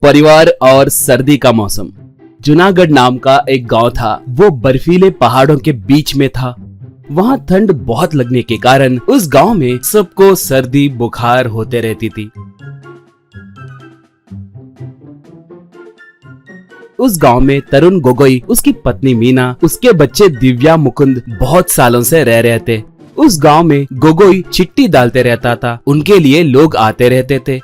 परिवार और सर्दी का मौसम। जूनागढ़ नाम का एक गांव था। वो बर्फीले पहाड़ों के बीच में था। वहाँ ठंड बहुत लगने के कारण उस गांव में सबको सर्दी बुखार होते रहती थी। उस गांव में तरुण गोगोई, उसकी पत्नी मीना, उसके बच्चे दिव्या, मुकुंद बहुत सालों से रह रहे थे। उस गांव में गोगोई चिट्ठी डालते रहता था। उनके लिए लोग आते रहते थे।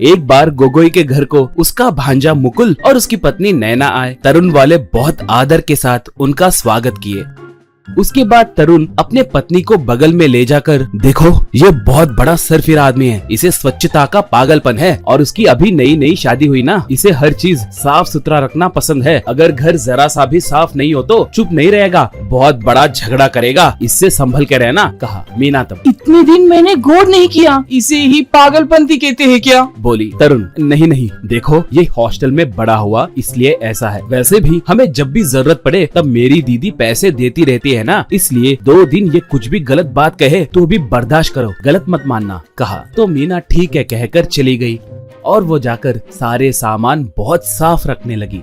एक बार गोगोई के घर को उसका भांजा मुकुल और उसकी पत्नी नैना आए। तरुण वाले बहुत आदर के साथ उनका स्वागत किए। उसके बाद तरुण अपने पत्नी को बगल में ले जाकर, देखो ये बहुत बड़ा सरफिरा आदमी है, इसे स्वच्छता का पागलपन है और उसकी अभी नई नई शादी हुई ना, इसे हर चीज साफ सुथरा रखना पसंद है। अगर घर जरा सा भी साफ नहीं हो तो चुप नहीं रहेगा, बहुत बड़ा झगड़ा करेगा, इससे संभल के रहना, कहा मीना। तब इतने दिन मैंने गौर नहीं किया, इसे ही पागलपंती कहते हैं क्या? बोली तरुण। नहीं, देखो ये हॉस्टल में बड़ा हुआ इसलिए ऐसा है, वैसे भी हमें जब भी जरूरत पड़े तब मेरी दीदी पैसे देती रहती है ना, इसलिए 2 दिन ये कुछ भी गलत बात कहे तो भी बर्दाश्त करो, गलत मत मानना, कहा। तो मीना ठीक है कहकर चली गई और वो जाकर सारे सामान बहुत साफ रखने लगी।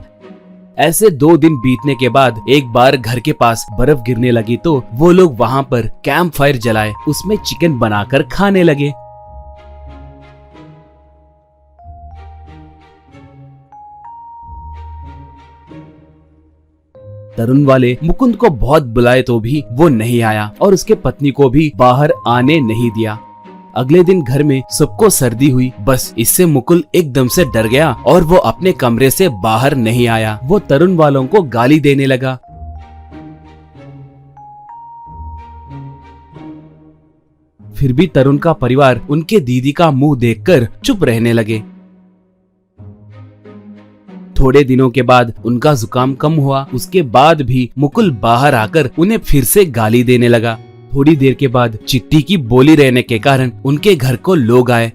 ऐसे 2 दिन बीतने के बाद एक बार घर के पास बर्फ गिरने लगी तो वो लोग वहाँ पर कैंप फायर जलाए, उसमें चिकन बनाकर खाने लगे। तरुण वाले मुकुंद को बहुत बुलाए तो भी वो नहीं आया और उसके पत्नी को भी बाहर आने नहीं दिया। अगले दिन घर में सबको सर्दी हुई। बस इससे मुकुल एकदम से डर गया और वो अपने कमरे से बाहर नहीं आया। वो तरुण वालों को गाली देने लगा। फिर भी तरुण का परिवार उनके दीदी का मुंह देखकर चुप रहने लगे। थोड़े दिनों के बाद उनका जुकाम कम हुआ। उसके बाद भी मुकुल बाहर आकर उन्हें फिर से गाली देने लगा। थोड़ी देर के बाद चिट्ठी की बोली रहने के कारण उनके घर को लोग आए।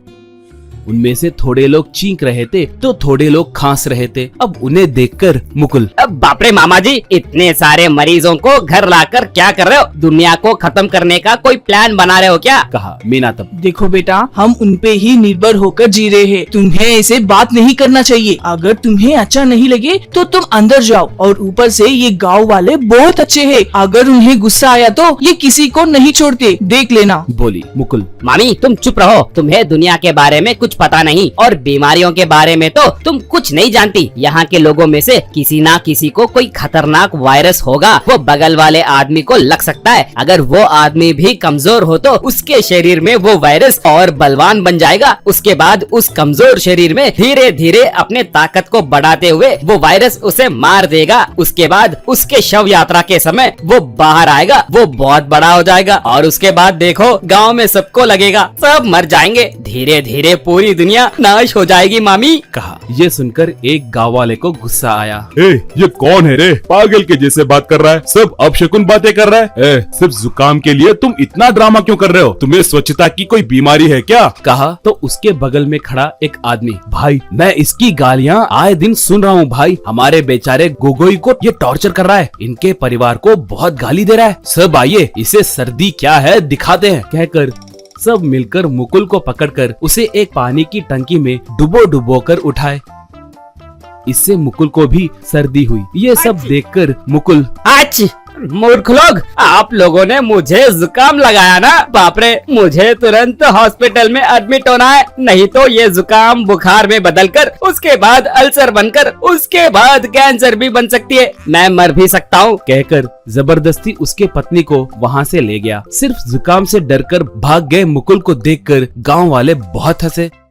उनमें से थोड़े लोग चीख रहे थे तो थोड़े लोग खांस रहे थे। अब उन्हें देखकर मुकुल, अब बाप रे मामा जी, इतने सारे मरीजों को घर लाकर क्या कर रहे हो? दुनिया को खत्म करने का कोई प्लान बना रहे हो क्या? कहा। मीना तब, देखो बेटा, हम उनपे ही निर्भर होकर जी रहे हैं, तुम्हें ऐसे बात नहीं करना चाहिए। अगर तुम्हें अच्छा नहीं लगे तो तुम अंदर जाओ, और ऊपर से ये गाँव वाले बहुत अच्छे हैं, अगर उन्हें गुस्सा आया तो ये किसी को नहीं छोड़ते, देख लेना, बोली मुकुल। मामी तुम चुप रहो, तुम्हें दुनिया के बारे में कुछ पता नहीं और बीमारियों के बारे में तो तुम कुछ नहीं जानती। यहाँ के लोगों में से किसी ना किसी को कोई खतरनाक वायरस होगा, वो बगल वाले आदमी को लग सकता है। अगर वो आदमी भी कमजोर हो तो उसके शरीर में वो वायरस और बलवान बन जाएगा। उसके बाद उस कमजोर शरीर में धीरे धीरे अपने ताकत को बढ़ाते हुए वो वायरस उसे मार देगा। उसके बाद उसके शव यात्रा के समय वो बाहर आएगा, वो बहुत बड़ा हो जाएगा और उसके बाद देखो गाँव में सबको लगेगा सब मर जाएंगे। धीरे धीरे पूरी दुनिया नाश हो जाएगी मामी, कहा। ये सुनकर एक गाँव वाले को गुस्सा आया। ये कौन है रे? पागल के जैसे बात कर रहा है, सब अपशकुन बातें कर रहा है। सिर्फ जुकाम के लिए तुम इतना ड्रामा क्यों कर रहे हो? तुम्हें स्वच्छता की कोई बीमारी है क्या? कहा। तो उसके बगल में खड़ा एक आदमी, भाई मैं इसकी गालियाँ आए दिन सुन रहा हूँ भाई, हमारे बेचारे गोगोई को ये टॉर्चर कर रहा है, इनके परिवार को बहुत गाली दे रहा है। सब आइए इसे सर्दी क्या है दिखाते हैं, कहकर सब मिलकर मुकुल को पकड़कर उसे एक पानी की टंकी में डुबो कर उठाए। इससे मुकुल को भी सर्दी हुई। ये सब देखकर मुकुल, आज मूर्ख लोग, आप लोगों ने मुझे जुकाम लगाया ना? बाप रे, मुझे तुरंत हॉस्पिटल में एडमिट होना है, नहीं तो ये जुकाम बुखार में बदलकर उसके बाद अल्सर बनकर उसके बाद कैंसर भी बन सकती है, मैं मर भी सकता हूँ, कहकर जबरदस्ती उसके पत्नी को वहाँ से ले गया। सिर्फ जुकाम से डरकर भाग गए मुकुल को देखकर गांव वाले बहुत हंसे।